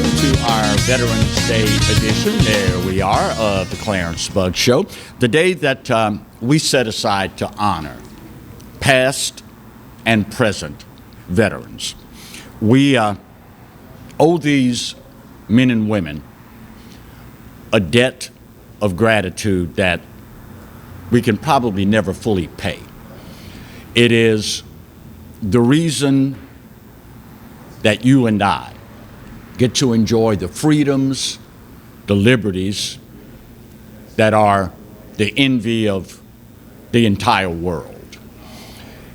welcome to our Veterans Day edition. There we are of the Clarence Bug Show, the day that we set aside to honor past and present veterans. We owe these men and women a debt of gratitude that we can probably never fully pay. It is the reason that you and I get to enjoy the freedoms, the liberties that are the envy of the entire world.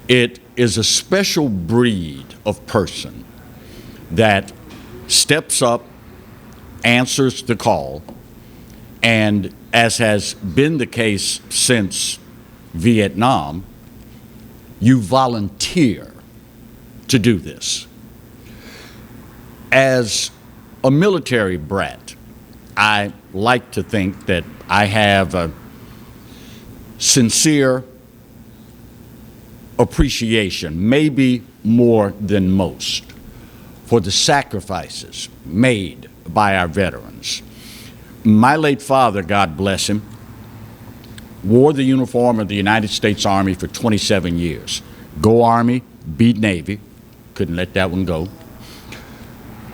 It is a special breed of person that steps up, answers the call, and as has been the case since Vietnam, you volunteer to do this. As a military brat, I like to think that I have a sincere appreciation, maybe more than most, for the sacrifices made by our veterans. My late father, God bless him, wore the uniform of the United States Army for 27 years. Go Army, beat Navy, couldn't let that one go.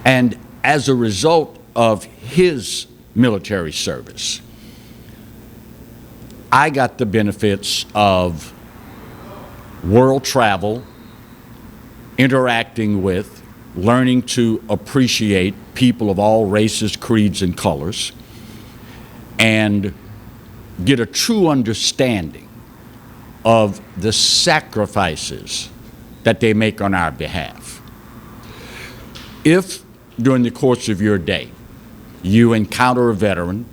And as a result of his military service, I got the benefits of world travel, interacting with, learning to appreciate people of all races, creeds, and colors, and get a true understanding of the sacrifices that they make on our behalf. If during the course of your day you encounter a veteran,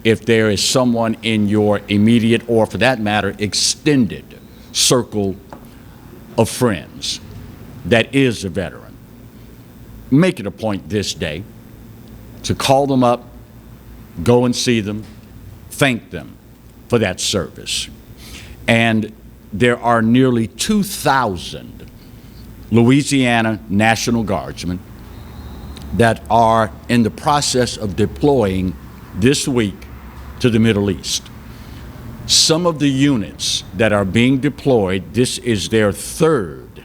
if there is someone in your immediate or, for that matter, extended circle of friends that is a veteran, make it a point this day to call them up, go and see them, thank them for that service. And there are nearly 2,000 Louisiana National Guardsmen that are in the process of deploying this week to the Middle East. Some of the units that are being deployed, this is their third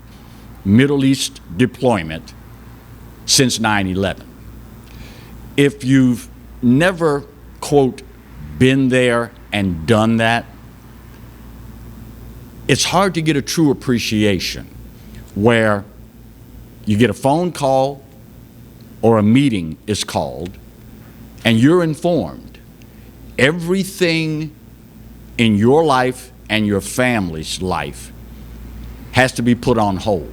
Middle East deployment since 9/11. If you've never, quote, been there and done that, it's hard to get a true appreciation where you get a phone call or a meeting is called and you're informed everything in your life and your family's life has to be put on hold.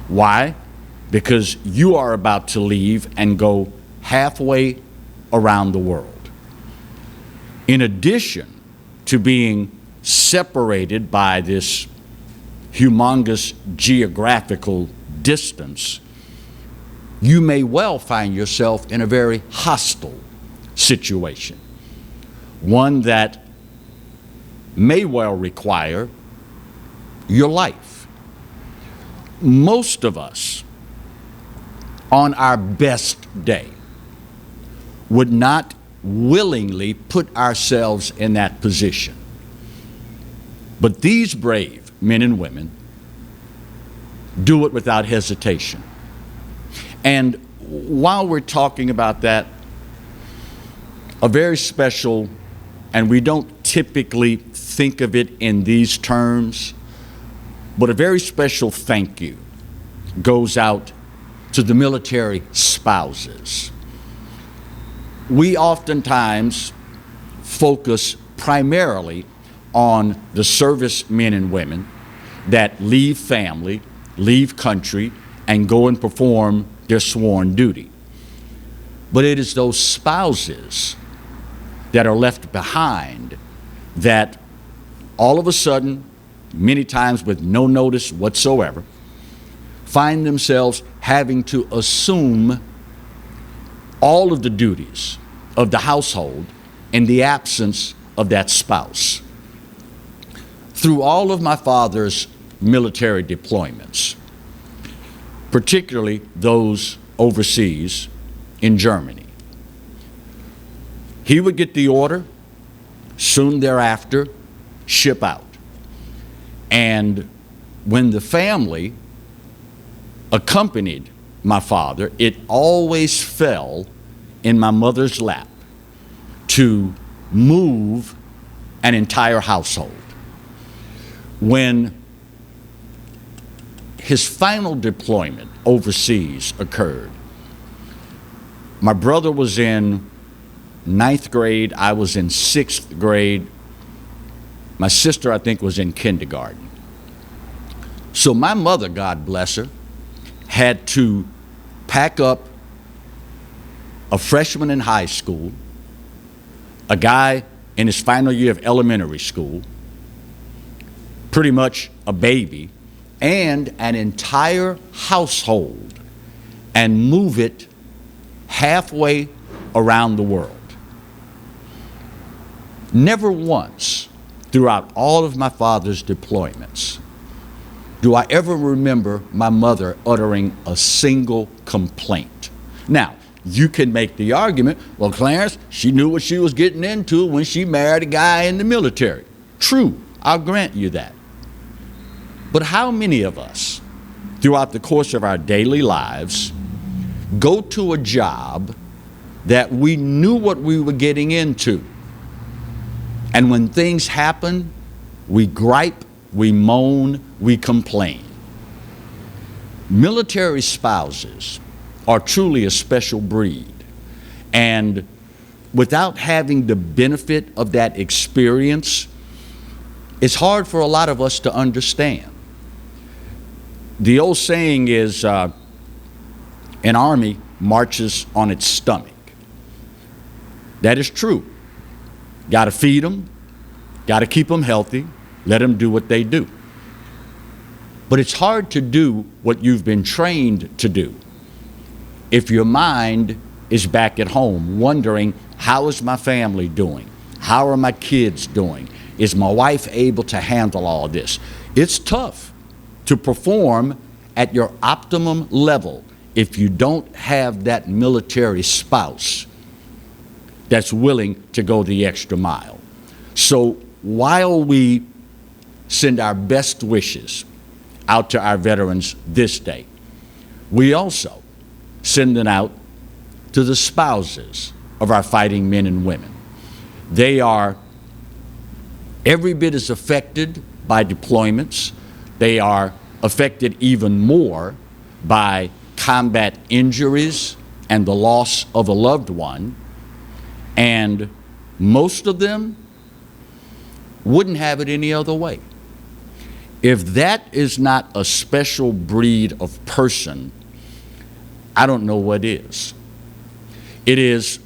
Why? Because you are about to leave and go halfway around the world. In addition to being separated by this humongous geographical distance, you may well find yourself in a very hostile situation, one that may well require your life. Most of us, on our best day, would not willingly put ourselves in that position. But these brave men and women do it without hesitation. And while we're talking about that, a very special, and we don't typically think of it in these terms, but a very special thank you goes out to the military spouses. We oftentimes focus primarily on the service men and women that leave family, leave country, and go and perform their sworn duty. But it is those spouses that are left behind that all of a sudden, many times with no notice whatsoever, find themselves having to assume all of the duties of the household in the absence of that spouse. Through all of my father's military deployments, particularly those overseas, in Germany. He would get the order, soon thereafter, ship out. And when the family accompanied my father, it always fell in my mother's lap to move an entire household. When his final deployment overseas occurred, my brother was in 9th grade, I was in 6th grade, my sister, I think, was in kindergarten. So my mother, God bless her, had to pack up a freshman in high school, a guy in his final year of elementary school, pretty much a baby, and an entire household, and move it halfway around the world. Never once throughout all of my father's deployments do I ever remember my mother uttering a single complaint. Now, you can make the argument, well, Clarence, she knew what she was getting into when she married a guy in the military. True, I'll grant you that. But how many of us, throughout the course of our daily lives, go to a job that we knew what we were getting into, and when things happen, we gripe, we moan, we complain? Military spouses are truly a special breed, and without having the benefit of that experience, it's hard for a lot of us to understand. The old saying is, an army marches on its stomach. That is true. Got to feed them, got to keep them healthy, let them do what they do. But it's hard to do what you've been trained to do if your mind is back at home wondering, how is my family doing? How are my kids doing? Is my wife able to handle all this? It's tough to perform at your optimum level if you don't have that military spouse that's willing to go the extra mile. So while we send our best wishes out to our veterans this day, we also send them out to the spouses of our fighting men and women. They are every bit as affected by deployments. They are affected even more by combat injuries and the loss of a loved one. And most of them wouldn't have it any other way. If that is not a special breed of person, I don't know what is. It is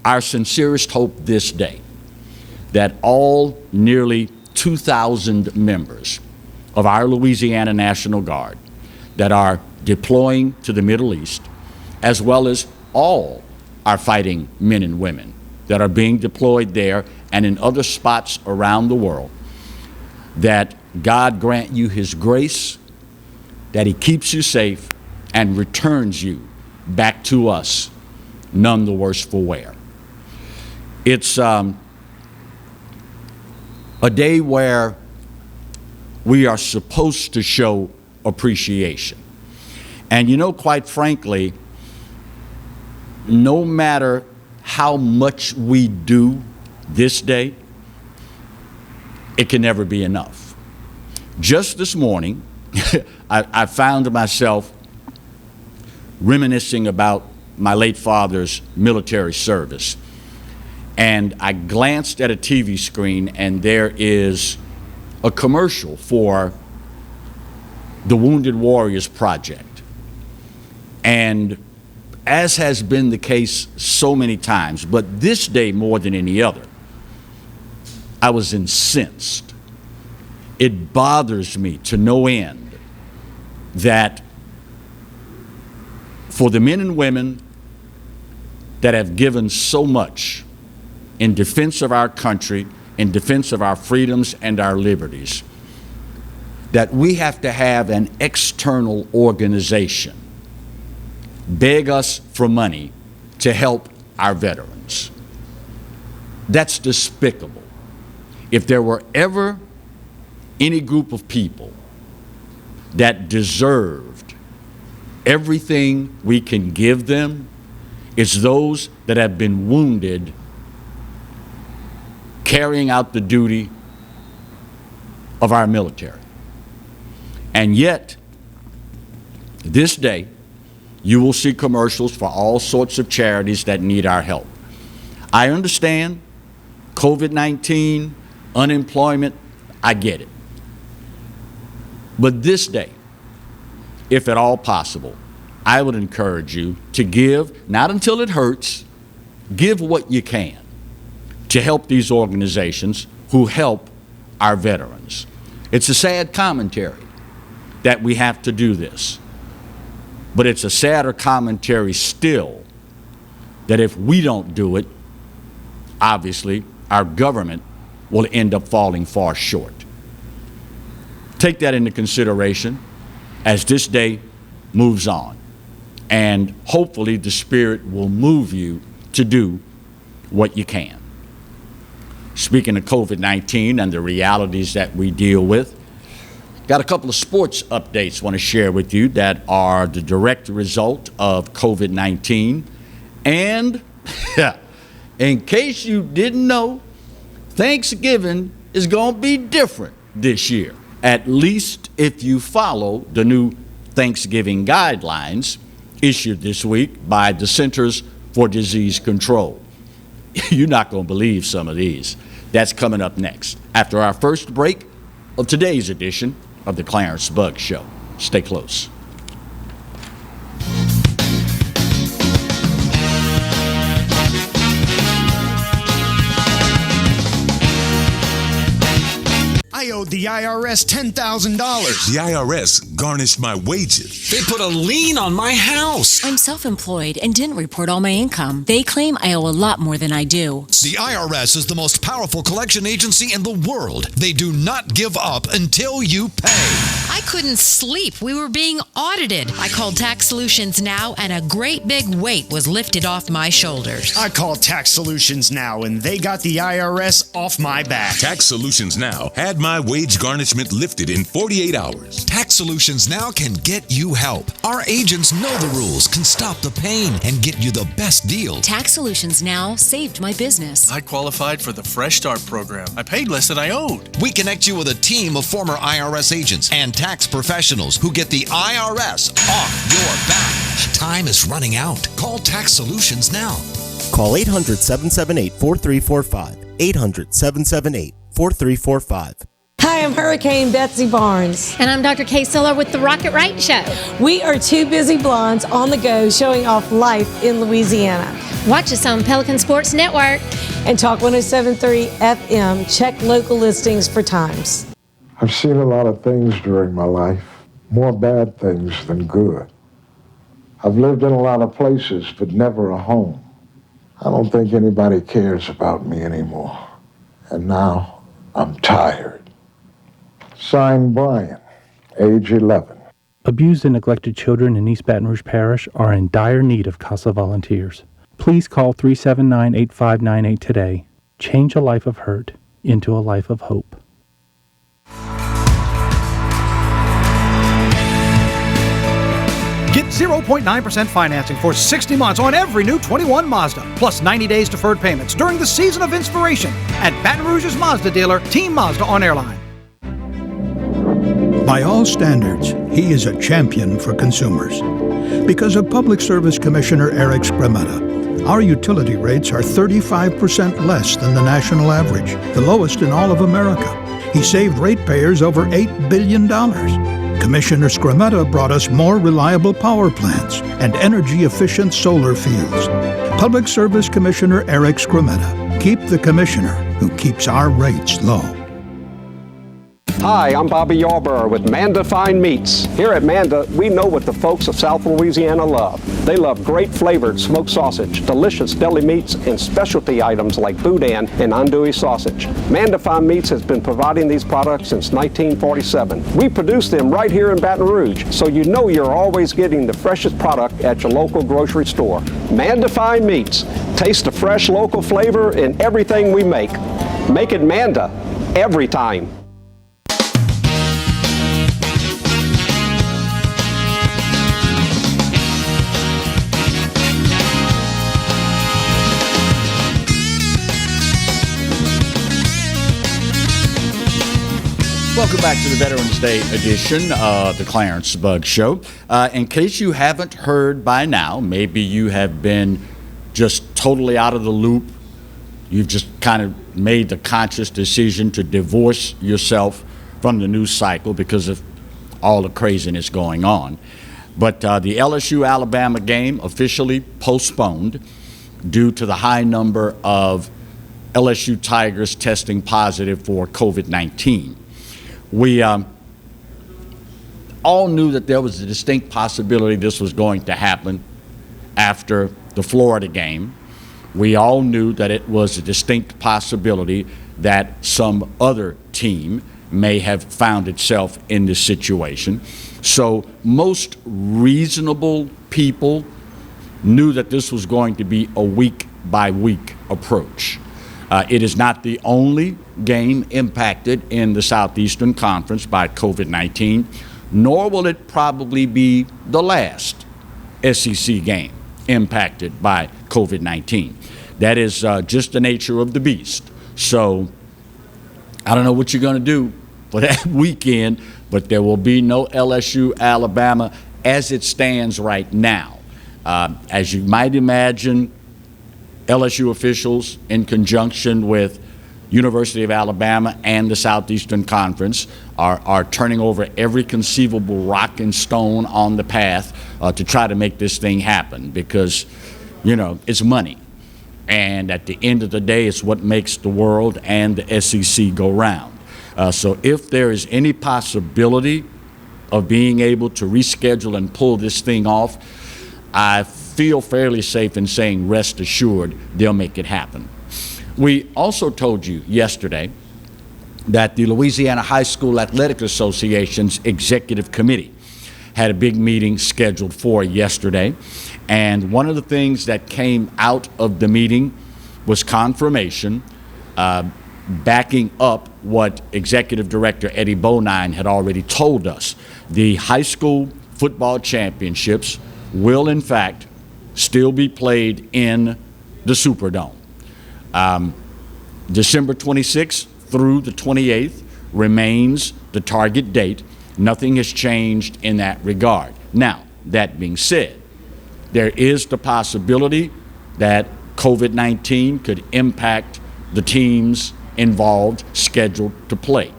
our sincerest hope this day that all nearly 2,000 members of our Louisiana National Guard that are deploying to the Middle East, as well as all our fighting men and women that are being deployed there and in other spots around the world, that God grant you His grace, that He keeps you safe and returns you back to us, none the worse for wear. It's a day where we are supposed to show appreciation. And you know, quite frankly, no matter how much we do this day, it can never be enough. Just this morning, I found myself reminiscing about my late father's military service. And I glanced at a TV screen, and there is a commercial for the Wounded Warriors Project. And as has been the case so many times, but this day more than any other, I was incensed. It bothers me to no end that for the men and women that have given so much in defense of our country, in defense of our freedoms and our liberties, that we have to have an external organization beg us for money to help our veterans. That's despicable. If there were ever any group of people that deserved everything we can give them, it's those that have been wounded carrying out the duty of our military. And yet, this day, you will see commercials for all sorts of charities that need our help. I understand COVID-19, unemployment, I get it. But this day, if at all possible, I would encourage you to give, not until it hurts, give what you can to help these organizations who help our veterans. It's a sad commentary that we have to do this, but it's a sadder commentary still that if we don't do it, obviously our government will end up falling far short. Take that into consideration as this day moves on, and hopefully the Spirit will move you to do what you can. Speaking of COVID-19 and the realities that we deal with, got a couple of sports updates I want to share with you that are the direct result of COVID-19. And in case you didn't know, Thanksgiving is going to be different this year, at least if you follow the new Thanksgiving guidelines issued this week by the Centers for Disease Control. You're not going to believe some of these. That's coming up next, after our first break of today's edition of the Clarence Bug Show. Stay close. I owed the IRS $10,000. The IRS garnished my wages. They put a lien on my house. I'm self-employed and didn't report all my income. They claim I owe a lot more than I do. The IRS is the most powerful collection agency in the world. They do not give up until you pay. I couldn't sleep. We were being audited. I called Tax Solutions Now, and a great big weight was lifted off my shoulders. I called Tax Solutions Now, and they got the IRS off my back. Tax Solutions Now had my wage garnishment lifted in 48 hours. Tax Solutions Now can get you help. Our agents know the rules, can stop the pain, and get you the best deal. Tax Solutions Now saved my business. I qualified for the Fresh Start program. I paid less than I owed. We connect you with a team of former IRS agents and tax professionals who get the IRS off your back. Time is running out. Call Tax Solutions now. Call 800-778-4345. 800-778-4345. Hi, I'm Hurricane Betsy Barnes. And I'm Dr. Kay Siller with The Rocket Right Show. We are two busy blondes on the go showing off life in Louisiana. Watch us on Pelican Sports Network. And Talk 107.3 FM. Check local listings for times. I've seen a lot of things during my life, more bad things than good. I've lived in a lot of places, but never a home. I don't think anybody cares about me anymore. And now I'm tired. Signed, Brian, age 11. Abused and neglected children in East Baton Rouge Parish are in dire need of CASA volunteers. Please call 379-8598 today. Change a life of hurt into a life of hope. Get 0.9% financing for 60 months on every new 21 Mazda, plus 90 days deferred payments during the season of inspiration at Baton Rouge's Mazda dealer, Team Mazda on Airline. By all standards, he is a champion for consumers. Because of Public Service Commissioner Eric Scrametta, our utility rates are 35% less than the national average, the lowest in all of America. He saved ratepayers over $8 billion. Commissioner Scrametta brought us more reliable power plants and energy-efficient solar fields. Public Service Commissioner Eric Scrametta. Keep the commissioner who keeps our rates low. Hi, I'm Bobby Yarborough with Mandafine Meats. Here at Manda, we know what the folks of South Louisiana love. They love great flavored smoked sausage, delicious deli meats, and specialty items like boudin and andouille sausage. Mandafine Meats has been providing these products since 1947. We produce them right here in Baton Rouge, so you know you're always getting the freshest product at your local grocery store. Mandafine Meats. Taste the fresh local flavor in everything we make. Make it Manda every time. Welcome back to the Veterans Day edition of the Clarence Bug Show. In case you haven't heard by now, maybe you have been just totally out of the loop. You've just kind of made the conscious decision to divorce yourself from the news cycle because of all the craziness going on. But the LSU-Alabama game officially postponed due to the high number of LSU Tigers testing positive for COVID-19. We all knew that there was a distinct possibility this was going to happen after the Florida game. We all knew that it was a distinct possibility that some other team may have found itself in this situation. So most reasonable people knew that this was going to be a week-by-week approach. It is not the only game impacted in the Southeastern Conference by COVID-19, nor will it probably be the last SEC game impacted by COVID-19. That is just the nature of the beast. So I don't know what you're going to do for that weekend, but there will be no LSU-Alabama as it stands right now. As you might imagine, LSU officials, in conjunction with University of Alabama and the Southeastern Conference, are turning over every conceivable rock and stone on the path to try to make this thing happen because, you know, it's money. And at the end of the day, it's what makes the world and the SEC go round. So if there is any possibility of being able to reschedule and pull this thing off, I feel fairly safe in saying rest assured they'll make it happen. We also told you yesterday that the Louisiana High School Athletic Association's executive committee had a big meeting scheduled for yesterday, and one of the things that came out of the meeting was confirmation backing up what Executive Director Eddie Bonine had already told us. The high school football championships will in fact still be played in the Superdome. December 26th through the 28th remains the target date. Nothing has changed in that regard. Now, that being said, there is the possibility that COVID-19 could impact the teams involved scheduled to play.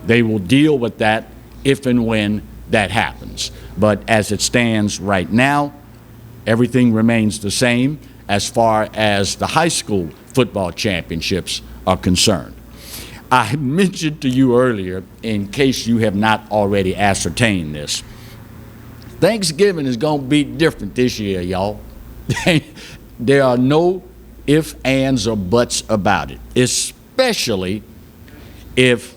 They will deal with that if and when that happens. But as it stands right now, everything remains the same as far as the high school football championships are concerned. I mentioned to you earlier, in case you have not already ascertained this, Thanksgiving is going to be different this year, y'all. There are no ifs, ands, or buts about it, especially if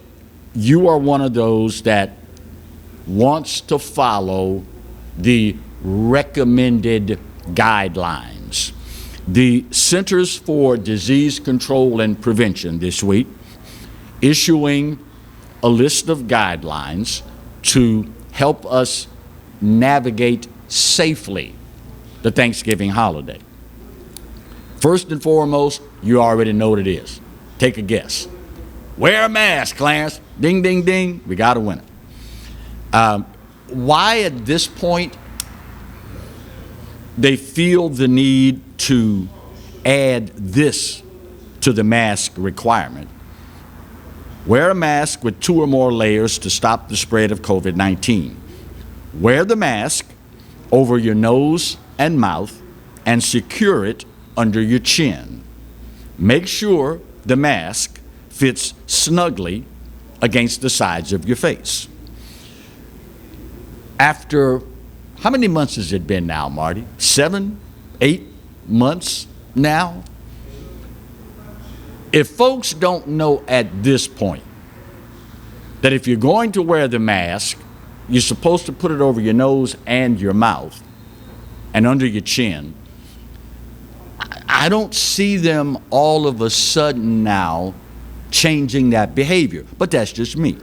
you are one of those that wants to follow the recommended guidelines. The Centers for Disease Control and Prevention this week issuing a list of guidelines to help us navigate safely the Thanksgiving holiday. First and foremost, you already know what it is. Take a guess. Wear a mask, Clarence. Ding, ding, ding. We got a winner. Why at this point they feel the need to add this to the mask requirement? Wear a mask with 2 or more layers to stop the spread of COVID-19. Wear the mask over your nose and mouth and secure it under your chin. Make sure the mask fits snugly against the sides of your face. After, how many months has it been now, Marty? 7, 8 months now? If folks don't know at this point that if you're going to wear the mask, you're supposed to put it over your nose and your mouth and under your chin, I don't see them all of a sudden now changing that behavior. But that's just me.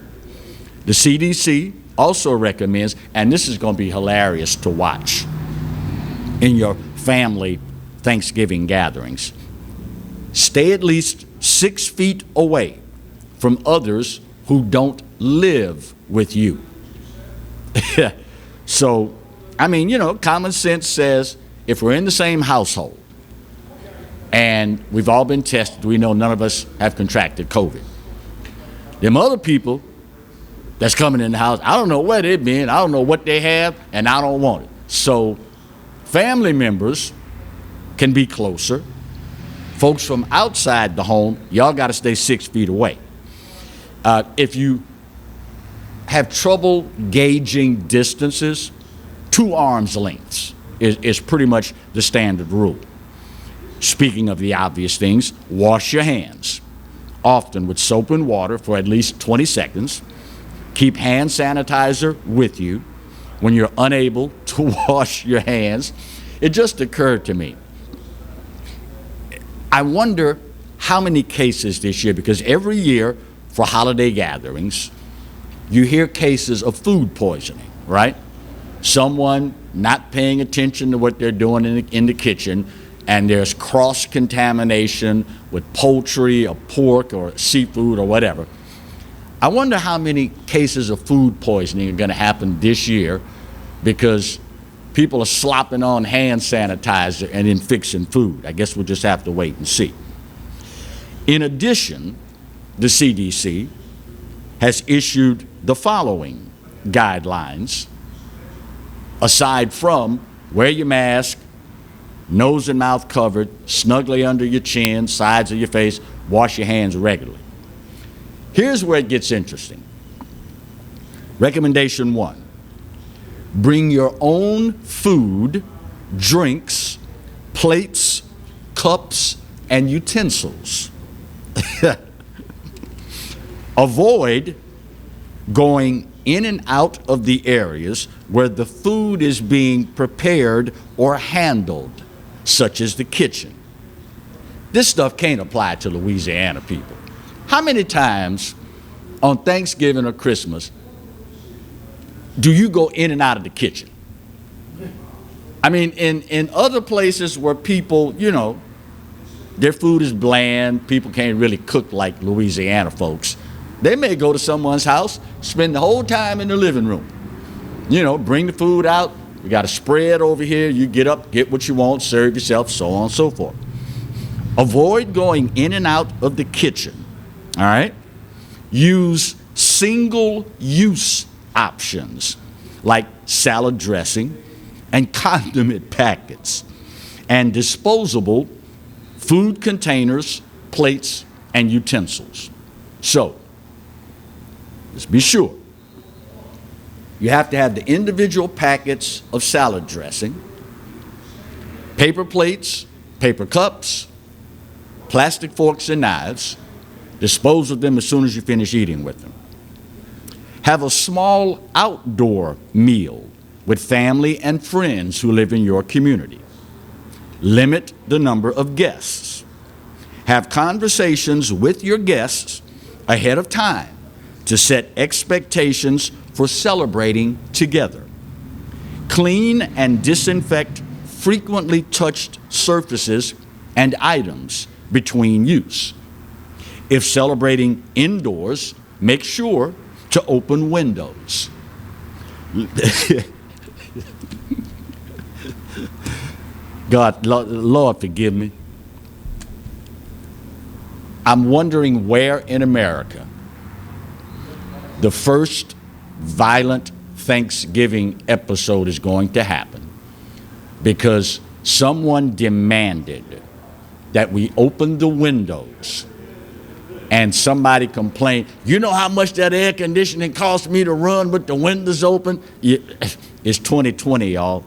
The CDC also recommends, and this is going to be hilarious to watch in your family Thanksgiving gatherings, stay at least 6 feet away from others who don't live with you. So, I mean, you know, common sense says if we're in the same household and we've all been tested, we know none of us have contracted COVID. Them other people that's coming in the house, I don't know where they've been, I don't know what they have, and I don't want it. So family members can be closer. Folks from outside the home, y'all got to stay 6 feet away. If you have trouble gauging distances, 2 arms lengths is pretty much the standard rule. Speaking of the obvious things, wash your hands, often with soap and water for at least 20 seconds. Keep hand sanitizer with you when you're unable to wash your hands. It just occurred to me, I wonder how many cases this year, because every year for holiday gatherings, you hear cases of food poisoning, right? Someone not paying attention to what they're doing in the kitchen, and there's cross-contamination with poultry or pork or seafood or whatever. I wonder how many cases of food poisoning are going to happen this year because people are slopping on hand sanitizer and then fixing food. I guess we'll just have to wait and see. In addition, the CDC has issued the following guidelines. Aside from wear your mask, nose and mouth covered, snugly under your chin, sides of your face, wash your hands regularly. Here's where it gets interesting. Recommendation 1, bring your own food, drinks, plates, cups, and utensils. Avoid going in and out of the areas where the food is being prepared or handled, such as the kitchen. This stuff can't apply to Louisiana people. How many times on Thanksgiving or Christmas do you go in and out of the kitchen? I mean, in other places where people, you know, their food is bland, people can't really cook like Louisiana folks, they may go to someone's house, spend the whole time in the living room. You know, bring the food out, we got a spread over here, you get up, get what you want, serve yourself, so on and so forth. Avoid going in and out of the kitchen, all right? Use single-use options like salad dressing and condiment packets and disposable food containers, plates, and utensils. So, let's be sure. You have to have the individual packets of salad dressing, paper plates, paper cups, plastic forks and knives. Dispose of them as soon as you finish eating with them. Have a small outdoor meal with family and friends who live in your community. Limit the number of guests. Have conversations with your guests ahead of time to set expectations for celebrating together. Clean and disinfect frequently touched surfaces and items between use. If celebrating indoors, make sure to open windows. God, Lord, forgive me. I'm wondering where in America the first violent Thanksgiving episode is going to happen because someone demanded that we open the windows and somebody complained, you know how much that air conditioning cost me to run with the windows open? It's 2020, y'all.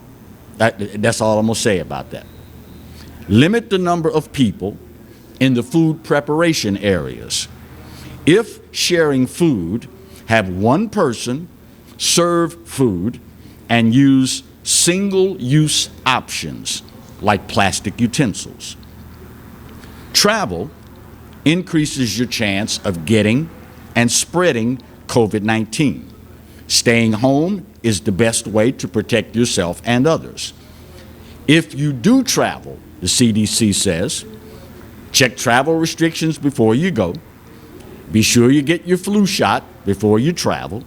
That's all I'm going to say about that. Limit the number of people in the food preparation areas. If sharing food, have one person serve food and use single-use options like plastic utensils. Travel increases your chance of getting and spreading COVID-19. Staying home is the best way to protect yourself and others. If you do travel, the CDC says, check travel restrictions before you go. Be sure you get your flu shot before you travel.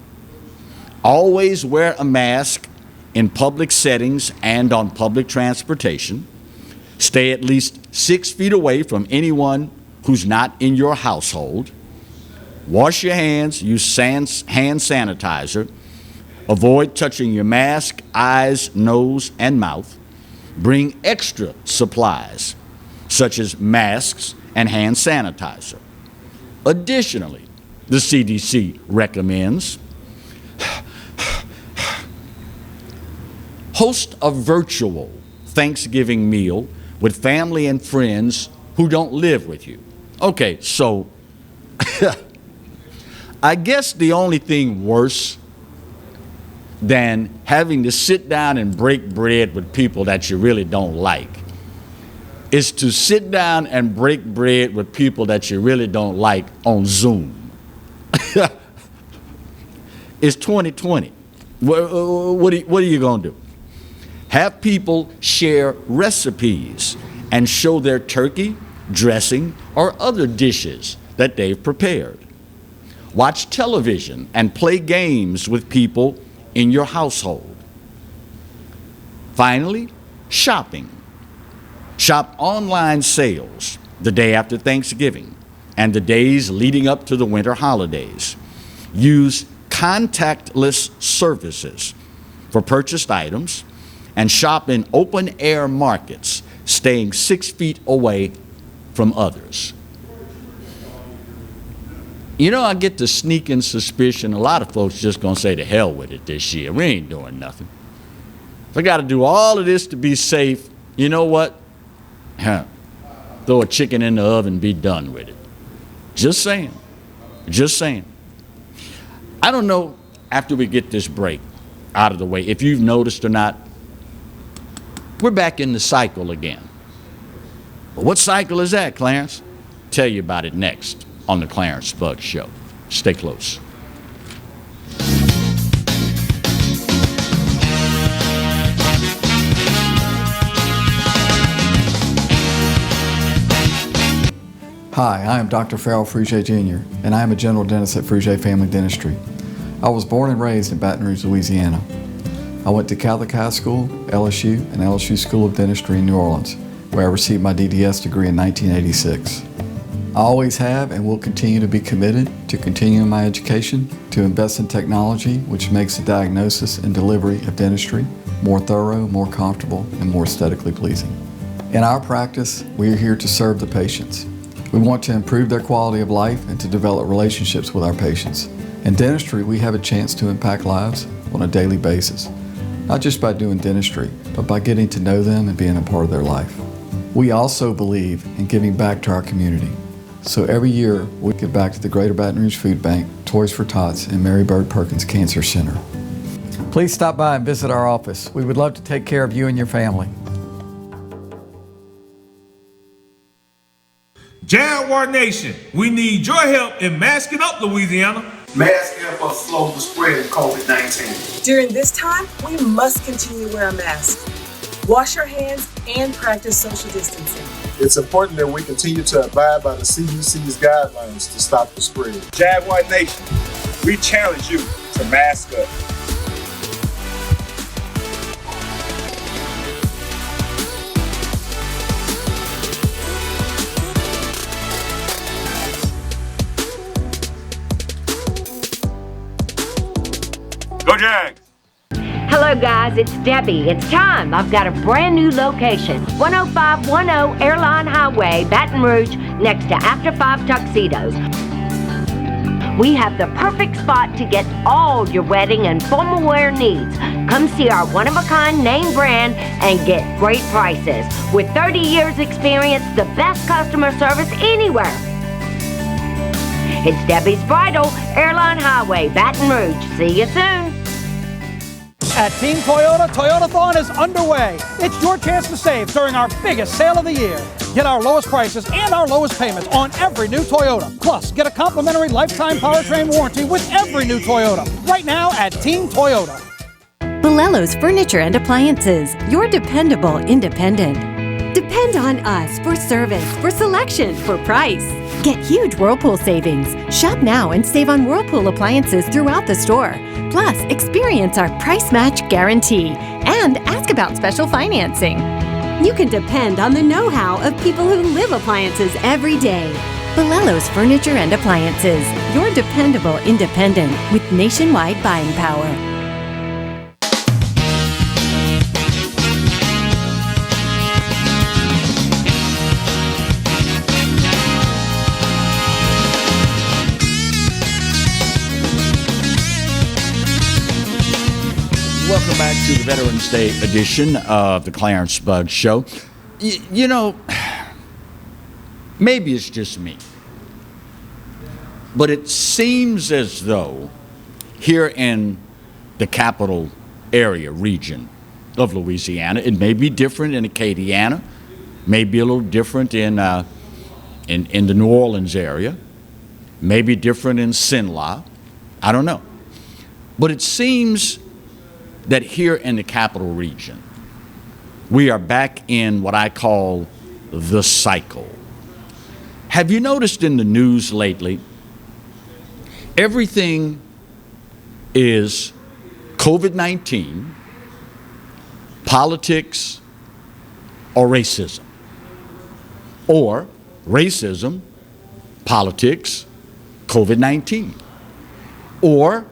Always wear a mask in public settings and on public transportation. Stay at least 6 feet away from anyone who's not in your household. Wash your hands, use hand sanitizer. Avoid touching your mask, eyes, nose, and mouth. Bring extra supplies, such as masks and hand sanitizer. Additionally, the CDC recommends host a virtual Thanksgiving meal with family and friends who don't live with you. Okay, so I guess the only thing worse than having to sit down and break bread with people that you really don't like is to sit down and break bread with people that you really don't like on Zoom. It's 2020. What are you going to do? Have people share recipes and show their turkey, dressing, or other dishes that they've prepared. Watch television and play games with people in your household. Finally, shopping. Shop online sales the day after Thanksgiving and the days leading up to the winter holidays. Use contactless services for purchased items and shop in open-air markets, staying 6 feet away from others. You know, I get the sneaking suspicion a lot of folks just gonna say to hell with it this year. We ain't doing nothing. If I gotta do all of this to be safe, you know what? Throw a chicken in the oven and be done with it. Just saying. Just saying. I don't know, after we get this break out of the way, if you've noticed or not, we're back in the cycle again. But what cycle is that, Clarence? Tell you about it next on the Clarence Buggs Show. Stay close. Hi, I am Dr. Farrell Frugier Jr., and I am a general dentist at Frugier Family Dentistry. I was born and raised in Baton Rouge, Louisiana. I went to Catholic High School, LSU, and LSU School of Dentistry in New Orleans, where I received my DDS degree in 1986. I always have and will continue to be committed to continuing my education, to invest in technology which makes the diagnosis and delivery of dentistry more thorough, more comfortable, and more aesthetically pleasing. In our practice, we are here to serve the patients. We want to improve their quality of life and to develop relationships with our patients. In dentistry, we have a chance to impact lives on a daily basis, not just by doing dentistry, but by getting to know them and being a part of their life. We also believe in giving back to our community. So every year, we give back to the Greater Baton Rouge Food Bank, Toys for Tots, and Mary Bird Perkins Cancer Center. Please stop by and visit our office. We would love to take care of you and your family. Jaguar Nation, we need your help in masking up Louisiana. Masks help us slow the spread of COVID-19. During this time, we must continue to wear a mask, wash our hands, and practice social distancing. It's important that we continue to abide by the CDC's guidelines to stop the spread. Jaguar Nation, we challenge you to mask up. Go Jags! Hello guys, it's Debbie. It's time. I've got a brand new location. 10510 Airline Highway, Baton Rouge, next to After 5 Tuxedos. We have the perfect spot to get all your wedding and formal wear needs. Come see our one-of-a-kind name brand and get great prices. With 30 years experience, the best customer service anywhere. It's Debbie's Bridal, Airline Highway, Baton Rouge. See you soon. At Team Toyota, Toyotathon is underway. It's your chance to save during our biggest sale of the year. Get our lowest prices and our lowest payments on every new Toyota. Plus, get a complimentary lifetime powertrain warranty with every new Toyota. Right now at Team Toyota. Bolello's Furniture and Appliances, your dependable independent. Depend on us for service, for selection, for price. Get huge Whirlpool savings. Shop now and save on Whirlpool appliances throughout the store. Plus, experience our price match guarantee and ask about special financing. You can depend on the know-how of people who live appliances every day. Bolello's Furniture and Appliances, your dependable independent with nationwide buying power. Welcome back to the Veterans Day edition of the Clarence Bug Show. You know, maybe it's just me, but it seems as though here in the capital area region of Louisiana, it may be different in Acadiana, may be a little different in the New Orleans area, maybe different in Sinloa, I don't know. But it seems that here in the capital region, we are back in what I call the cycle. Have you noticed in the news lately, everything is COVID-19, politics, or racism? Or racism, politics, COVID-19. Or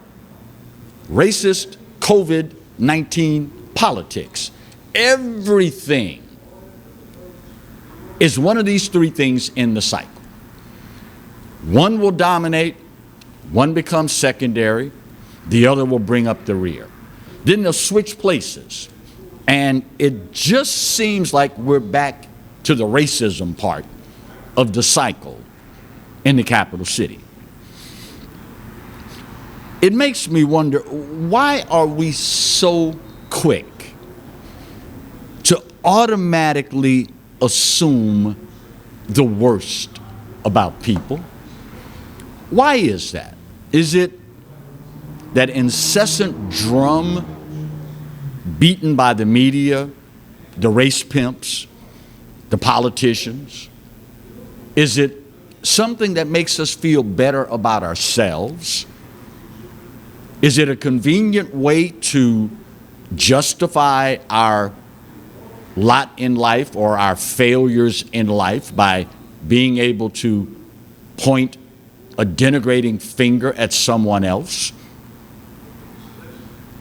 racist COVID-19 politics. Everything is one of these three things in the cycle. One will dominate, one becomes secondary, the other will bring up the rear. Then they'll switch places. And it just seems like we're back to the racism part of the cycle in the capital city. It makes me wonder, why are we so quick to automatically assume the worst about people? Why is that? Is it that incessant drum beaten by the media, the race pimps, the politicians? Is it something that makes us feel better about ourselves? Is it a convenient way to justify our lot in life or our failures in life by being able to point a denigrating finger at someone else?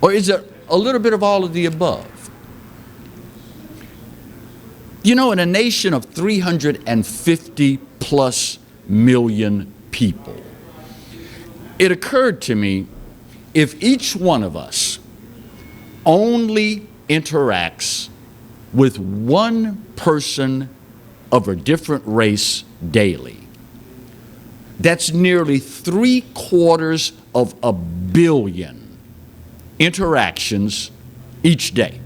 Or is it a little bit of all of the above? You know, in a nation of 350 plus million people, it occurred to me, if each one of us only interacts with one person of a different race daily, that's nearly 750 million interactions each day.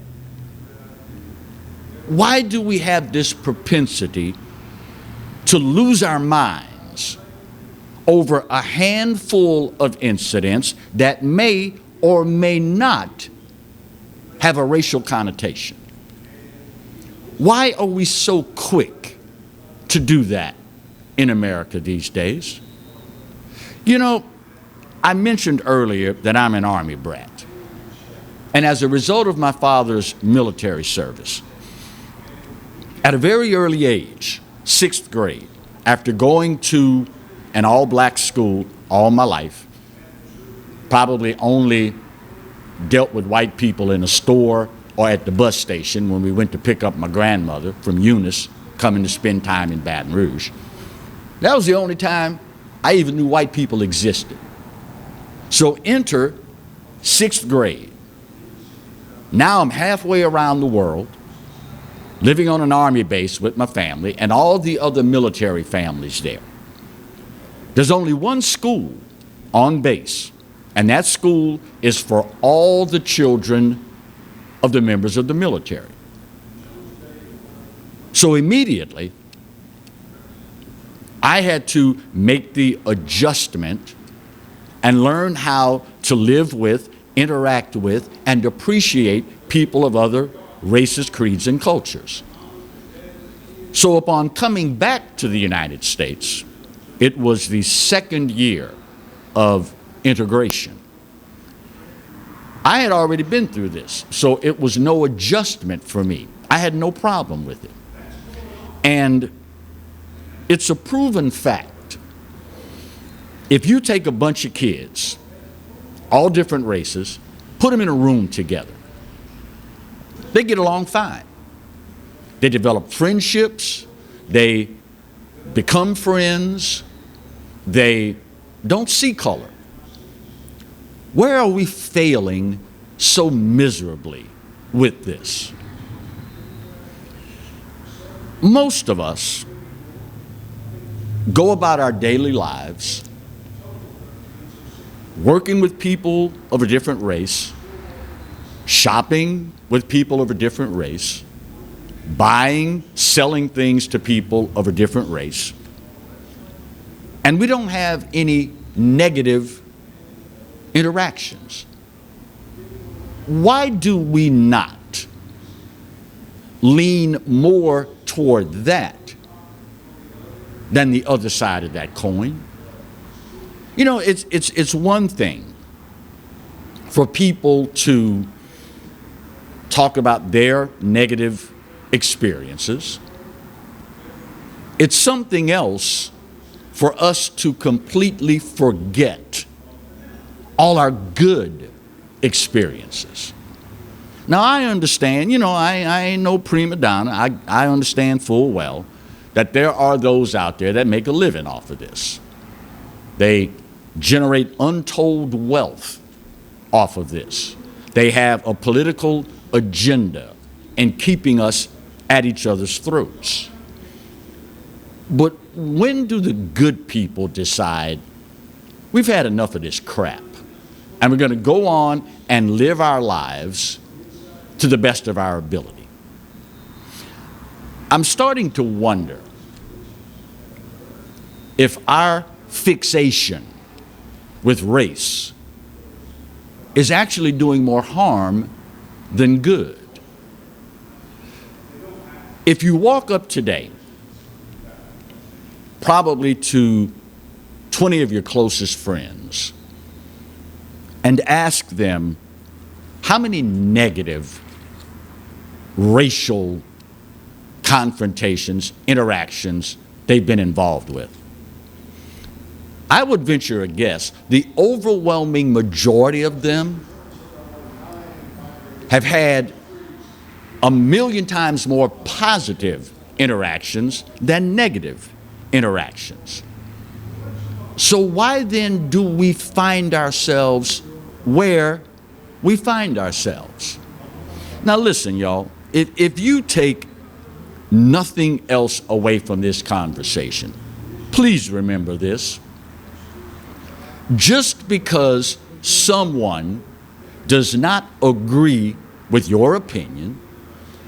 Why do we have this propensity to lose our minds over a handful of incidents that may or may not have a racial connotation? Why are we so quick to do that in America these days? You know, I mentioned earlier that I'm an Army brat. And as a result of my father's military service, at a very early age, 6th grade, after going to an all-black school all my life, probably only dealt with white people in a store or at the bus station when we went to pick up my grandmother from Eunice, coming to spend time in Baton Rouge. That was the only time I even knew white people existed. So enter 6th grade. Now I'm halfway around the world, living on an army base with my family and all the other military families there. There's only one school on base, and that school is for all the children of the members of the military. So immediately, I had to make the adjustment and learn how to live with, interact with, and appreciate people of other races, creeds, and cultures. So upon coming back to the United States, it was the 2nd year of integration. I had already been through this, so it was no adjustment for me. I had no problem with it. And it's a proven fact. If you take a bunch of kids, all different races, put them in a room together, they get along fine. They develop friendships, they become friends, they don't see color. Where are we failing so miserably with this? Most of us go about our daily lives working with people of a different race, shopping with people of a different race, buying, selling things to people of a different race, and we don't have any negative interactions. Why do we not lean more toward that than the other side of that coin? You know, it's one thing for people to talk about their negative experiences. It's something else for us to completely forget all our good experiences. Now, I understand, you know, I ain't no prima donna. I understand full well that there are those out there that make a living off of this. They generate untold wealth off of this. They have a political agenda in keeping us at each other's throats. But when do the good people decide we've had enough of this crap and we're going to go on and live our lives to the best of our ability? I'm starting to wonder if our fixation with race is actually doing more harm than good. If you walk up today, probably to 20 of your closest friends, and ask them how many negative racial confrontations, interactions they've been involved with, I would venture a guess the overwhelming majority of them have had 1,000,000 times more positive interactions than negative interactions. So why then do we find ourselves where we find ourselves? Now listen, y'all, if you take nothing else away from this conversation, please remember this. Just because someone does not agree with your opinion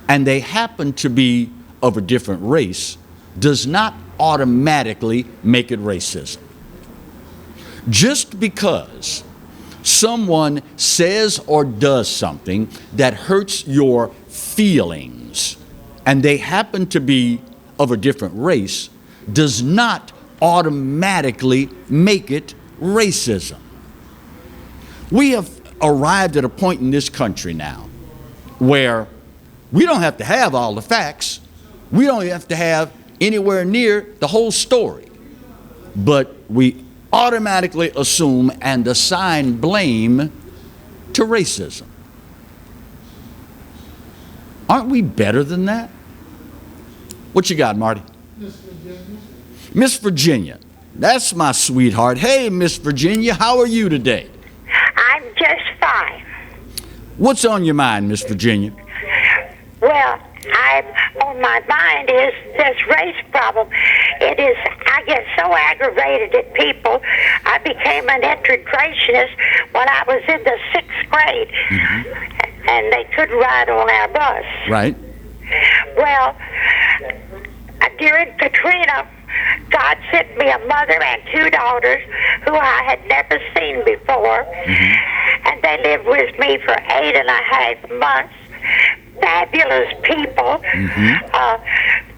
and they happen to be of a different race does not automatically make it racism. Just because someone says or does something that hurts your feelings and they happen to be of a different race does not automatically make it racism. We have arrived at a point in this country now where we don't have to have all the facts. We don't have to have anywhere near the whole story. But we automatically assume and assign blame to racism. Aren't we better than that? What you got, Marty? Miss Virginia. That's my sweetheart. Hey, Miss Virginia, how are you today? I'm just fine. What's on your mind, Miss Virginia? Well, on my mind is this race problem. It is, I get so aggravated at people. I became an integrationist when I was in the 6th grade, and they couldn't ride on our bus. Right. Well, during Katrina, God sent me a mother and 2 daughters who I had never seen before, and they lived with me for 8.5 months. Fabulous people.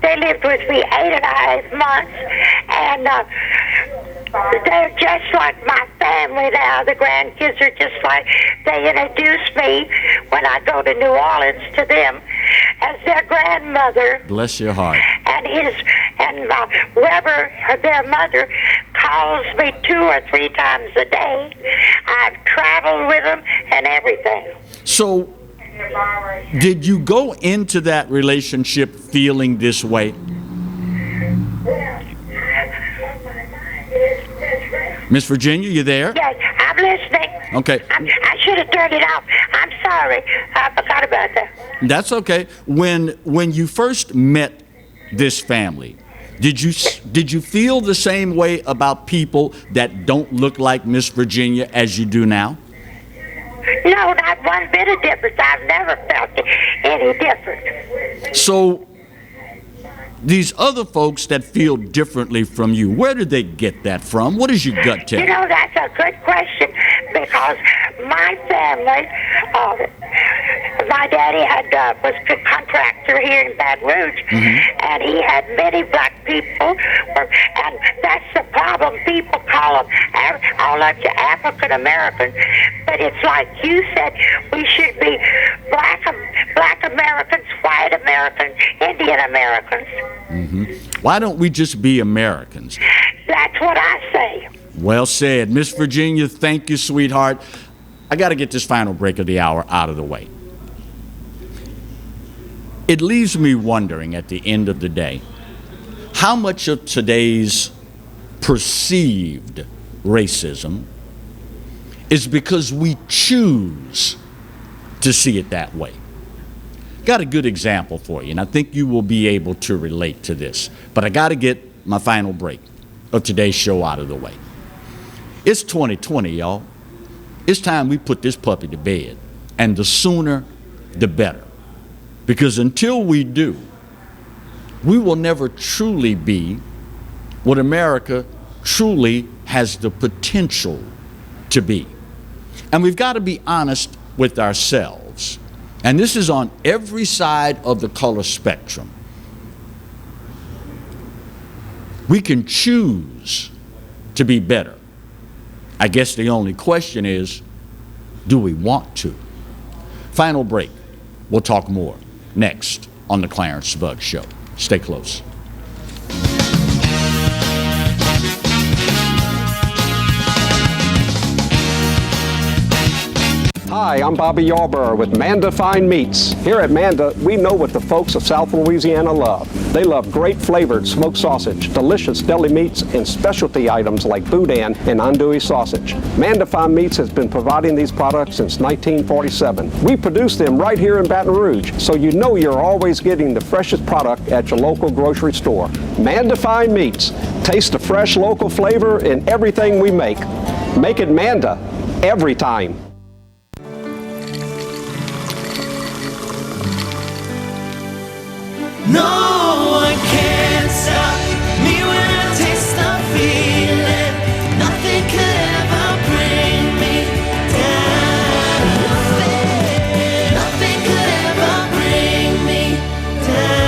They lived with me 8.5 months, and they're just like my family now. The grandkids are just like, they introduce me when I go to New Orleans to them as their grandmother. Bless your heart. And Weber, their mother, calls me 2 or 3 times a day. I've traveled with them and everything. So, did you go into that relationship feeling this way? Miss Virginia, you there? Yes, I'm listening. Okay. I should have turned it off. I'm sorry. I forgot about that. That's okay. When you first met this family, did you feel the same way about people that don't look like Miss Virginia as you do now? No, not one bit of difference. I've never felt any different. So, these other folks that feel differently from you, where did they get that from? What does your gut tell you? You know, that's a good question, because my family, my daddy was a contractor here in Baton Rouge, and he had many black people, and that's the problem. People call them all of you African Americans, but it's like you said, we should be black Americans, white Americans, Indian Americans. Why don't we just be Americans? That's what I say. Well said. Miss Virginia, thank you, sweetheart. I got to get this final break of the hour out of the way. It leaves me wondering at the end of the day, how much of today's perceived racism is because we choose to see it that way. Got a good example for you, and I think you will be able to relate to this. But I got to get my final break of today's show out of the way. It's 2020, y'all. It's time we put this puppy to bed, and the sooner, the better. Because until we do, we will never truly be what America truly has the potential to be. And we've got to be honest with ourselves. And this is on every side of the color spectrum. We can choose to be better. I guess the only question is, do we want to? Final break. We'll talk more next on the Clarence Bug Show. Stay close. Hi, I'm Bobby Yarborough with Mandafine Meats. Here at Manda, we know what the folks of South Louisiana love. They love great flavored smoked sausage, delicious deli meats, and specialty items like boudin and andouille sausage. Mandafine Meats has been providing these products since 1947. We produce them right here in Baton Rouge, so you know you're always getting the freshest product at your local grocery store. Mandafine Meats. Taste the fresh local flavor in everything we make. Make it Manda every time. No one can stop me when I taste the feeling. Nothing could ever bring me down. Nothing could ever bring me down.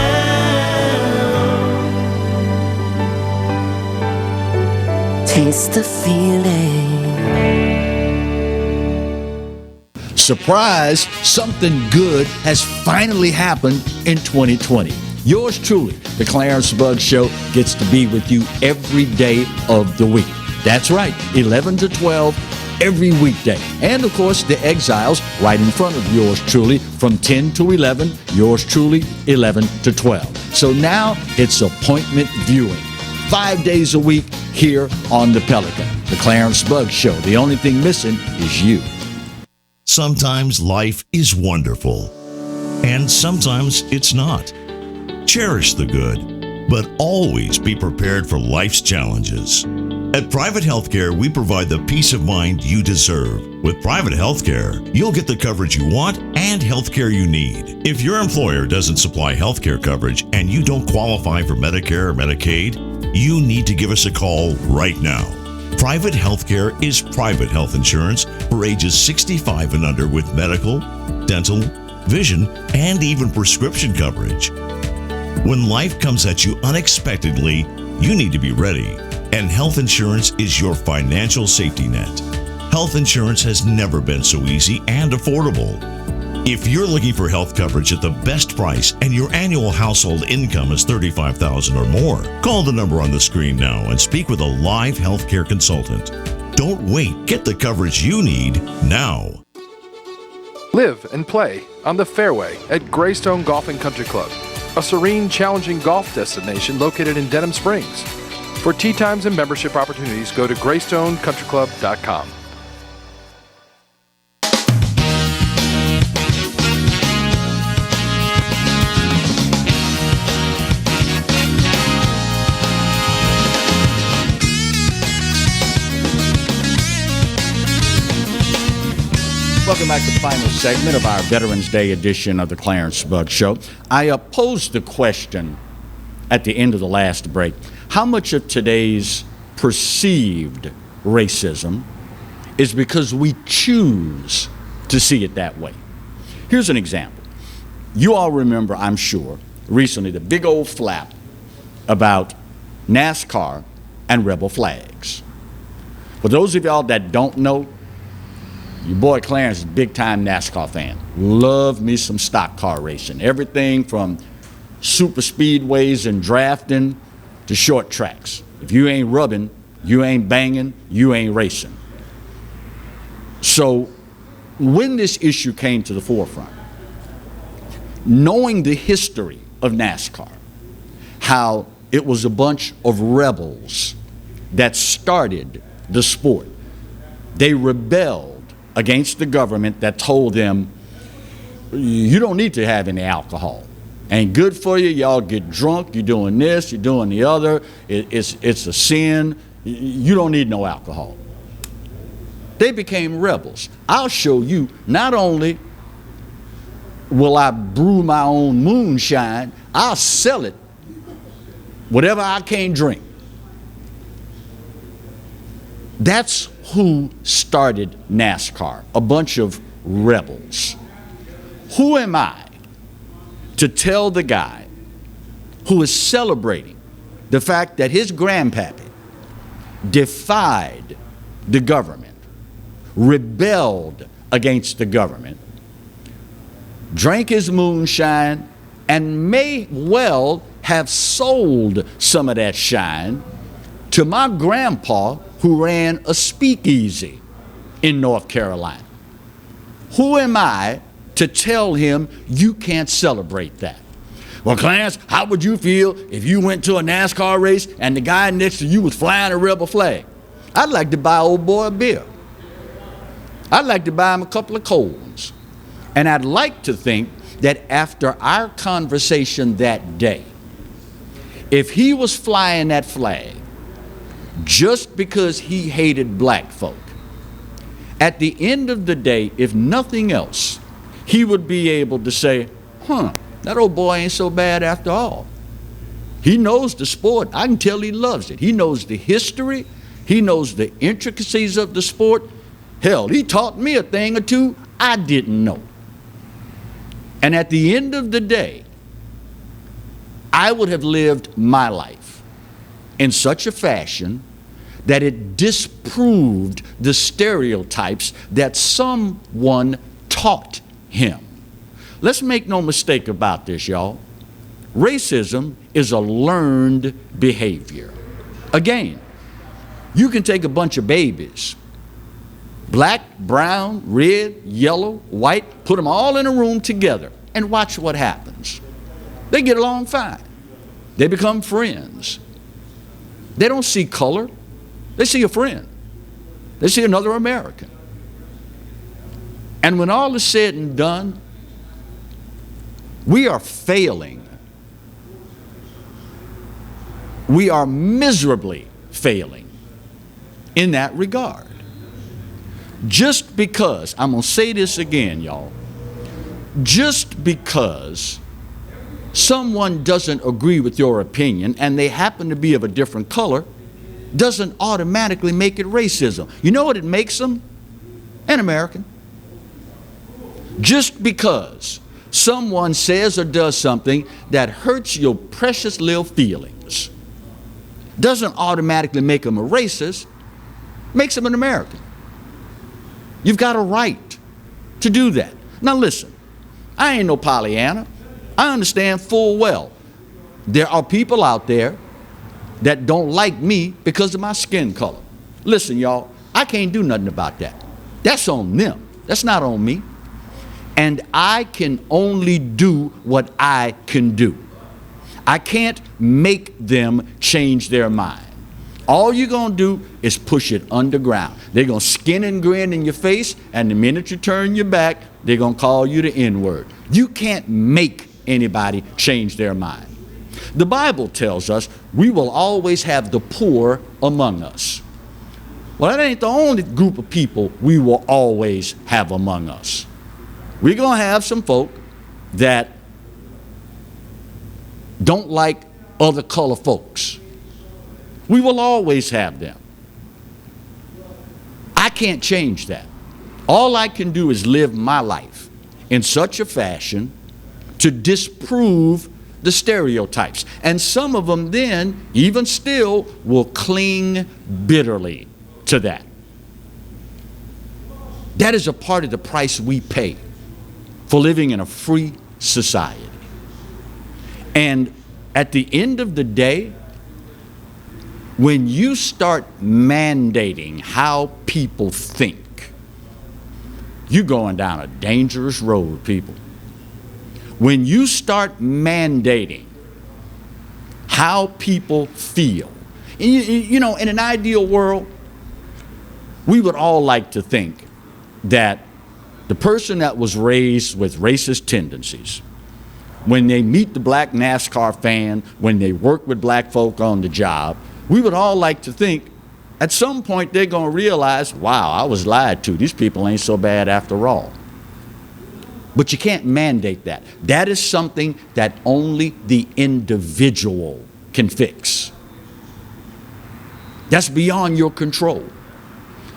Taste the feeling. Surprise, something good has finally happened in 2020. Yours truly, the Clarence Bug Show, gets to be with you every day of the week. That's right, 11 to 12, every weekday. And of course, the Exiles right in front of yours truly from 10 to 11, yours truly 11 to 12. So now it's appointment viewing. 5 days a week here on the Pelican. The Clarence Bugg Show. The only thing missing is you. Sometimes life is wonderful, and sometimes it's not. Cherish the good, but always be prepared for life's challenges. At Private Healthcare, we provide the peace of mind you deserve. With private healthcare, you'll get the coverage you want and healthcare you need. If your employer doesn't supply healthcare coverage and you don't qualify for Medicare or Medicaid, you need to give us a call right now. Private healthcare is private health insurance for ages 65 and under with medical, dental, vision, and even prescription coverage. When life comes at you unexpectedly, you need to be ready, and health insurance is your financial safety net. Health insurance has never been so easy and affordable. If you're looking for health coverage at the best price and your annual household income is $35,000 or more, call the number on the screen now and speak with a live healthcare consultant. Don't wait. Get the coverage you need now. Live and play on the fairway at Greystone Golf and Country Club, a serene, challenging golf destination located in Denham Springs. For tee times and membership opportunities, go to GreystoneCountryClub.com. Welcome back to the final segment of our Veterans Day edition of the Clarence Bugg Show. I posed the question at the end of the last break. How much of today's perceived racism is because we choose to see it that way? Here's an example. You all remember, I'm sure, recently the big old flap about NASCAR and rebel flags. For those of y'all that don't know, your boy Clarence is a big-time NASCAR fan. Love me some stock car racing. Everything from super speedways and drafting to short tracks. If you ain't rubbing, you ain't banging, you ain't racing. So when this issue came to the forefront, knowing the history of NASCAR, how it was a bunch of rebels that started the sport. They rebelled against the government that told them, you don't need to have any alcohol. Ain't good for you, y'all get drunk, you're doing this, you're doing the other, it's a sin, you don't need no alcohol. They became rebels. I'll show you, not only will I brew my own moonshine, I'll sell it, whatever I can't drink. That's who started NASCAR, a bunch of rebels. Who am I to tell the guy who is celebrating the fact that his grandpappy defied the government, rebelled against the government, drank his moonshine, and may well have sold some of that shine to my grandpa who ran a speakeasy in North Carolina? Who am I to tell him you can't celebrate that? Well, Clarence, how would you feel if you went to a NASCAR race and the guy next to you was flying a rebel flag? I'd like to buy old boy a beer. I'd like to buy him a couple of cold ones. And I'd like to think that after our conversation that day, if he was flying that flag just because he hated black folk, at the end of the day, if nothing else, he would be able to say, that old boy ain't so bad after all. He knows the sport. I can tell he loves it. He knows the history. He knows the intricacies of the sport. Hell, he taught me a thing or two I didn't know. And at the end of the day, I would have lived my life in such a fashion that it disproved the stereotypes that someone taught him. Let's make no mistake about this, y'all. Racism is a learned behavior. Again, you can take a bunch of babies Black, brown, red, yellow, white, put them all in a room together and watch what happens. They get along fine. They become friends. They don't see color. They see a friend. They see another American. And when all is said and done, we are failing. We are miserably failing in that regard. Just because, I'm going to say this again, y'all, just because someone doesn't agree with your opinion and they happen to be of a different color doesn't automatically make it racism. You know what it makes them? An American. Just because someone says or does something that hurts your precious little feelings doesn't automatically make them a racist, makes them an American. You've got a right to do that. Now listen, I ain't no Pollyanna. I understand full well there are people out there that don't like me because of my skin color. Listen, y'all, I can't do nothing about that. That's on them. That's not on me. And I can only do what I can do. I can't make them change their mind. All you're going to do is push it underground. They're going to skin and grin in your face, and the minute you turn your back, they're going to call you the N-word. You can't make anybody change their mind. The Bible tells us we will always have the poor among us. Well, that ain't the only group of people we will always have among us. We're going to have some folk that don't like other color folks. We will always have them. I can't change that. All I can do is live my life in such a fashion to disprove the stereotypes. And some of them then, even still, will cling bitterly to that. That is a part of the price we pay for living in a free society. And at the end of the day, when you start mandating how people think, you're going down a dangerous road, people. When you start mandating how people feel, you know, in an ideal world, we would all like to think that the person that was raised with racist tendencies, when they meet the black NASCAR fan, when they work with black folk on the job, we would all like to think at some point they're going to realize, wow, I was lied to. These people ain't so bad after all. But you can't mandate that. That is something that only the individual can fix. That's beyond your control.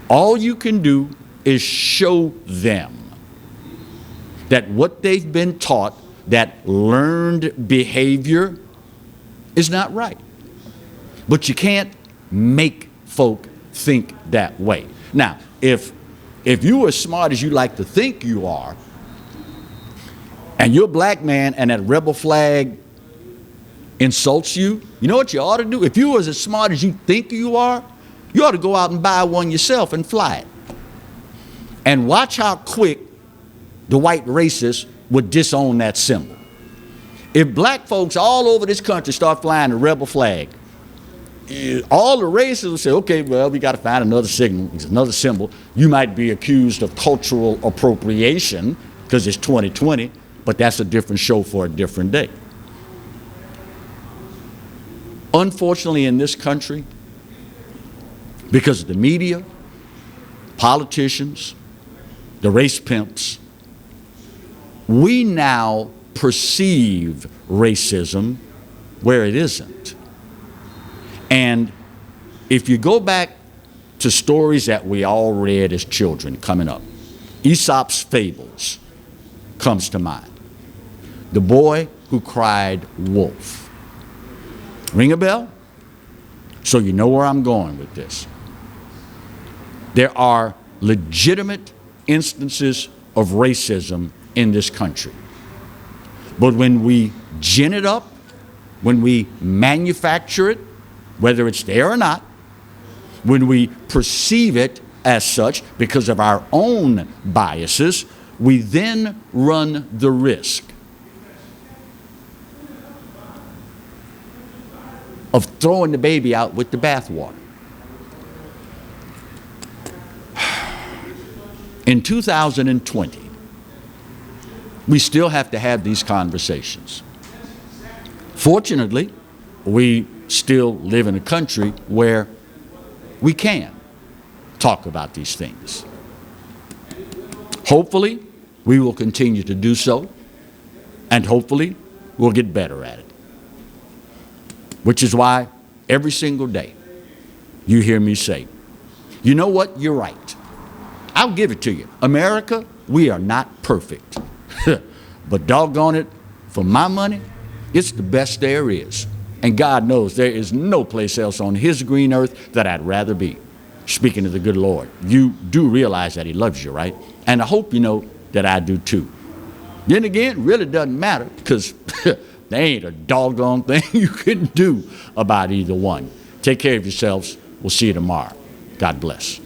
All you can do is show them that what they've been taught, that learned behavior, is not right. But you can't make folk think that way. Now, if you're as smart as you like to think you are, and you're a black man and that rebel flag insults you, you know what you ought to do? If you was as smart as you think you ought to go out and buy one yourself and fly it. And watch how quick the white racists would disown that symbol. If black folks all over this country start flying the rebel flag, all the racists will say, okay, well, we got to find another signal, another symbol. You might be accused of cultural appropriation because it's 2020, but that's a different show for a different day. Unfortunately, in this country, because of the media, politicians, the race pimps, we now perceive racism where it isn't. And if you go back to stories that we all read as children coming up, Aesop's Fables comes to mind. The boy who cried wolf. Ring a bell? So you know where I'm going with this. There are legitimate instances of racism in this country. But when we gin it up, when we manufacture it, whether it's there or not, when we perceive it as such, because of our own biases, we then run the risk of throwing the baby out with the bathwater. In 2020, we still have to have these conversations. Fortunately, we still live in a country where we can talk about these things. Hopefully, we will continue to do so, and hopefully, we'll get better at it. Which is why every single day you hear me say, you know what, you're right. I'll give it to you. America, we are not perfect. But doggone it, for my money, it's the best there is. And God knows there is no place else on his green earth that I'd rather be. Speaking of the good Lord, you do realize that he loves you, right? And I hope you know that I do too. Then again, it really doesn't matter, because there ain't a doggone thing you can do about either one. Take care of yourselves. We'll see you tomorrow. God bless.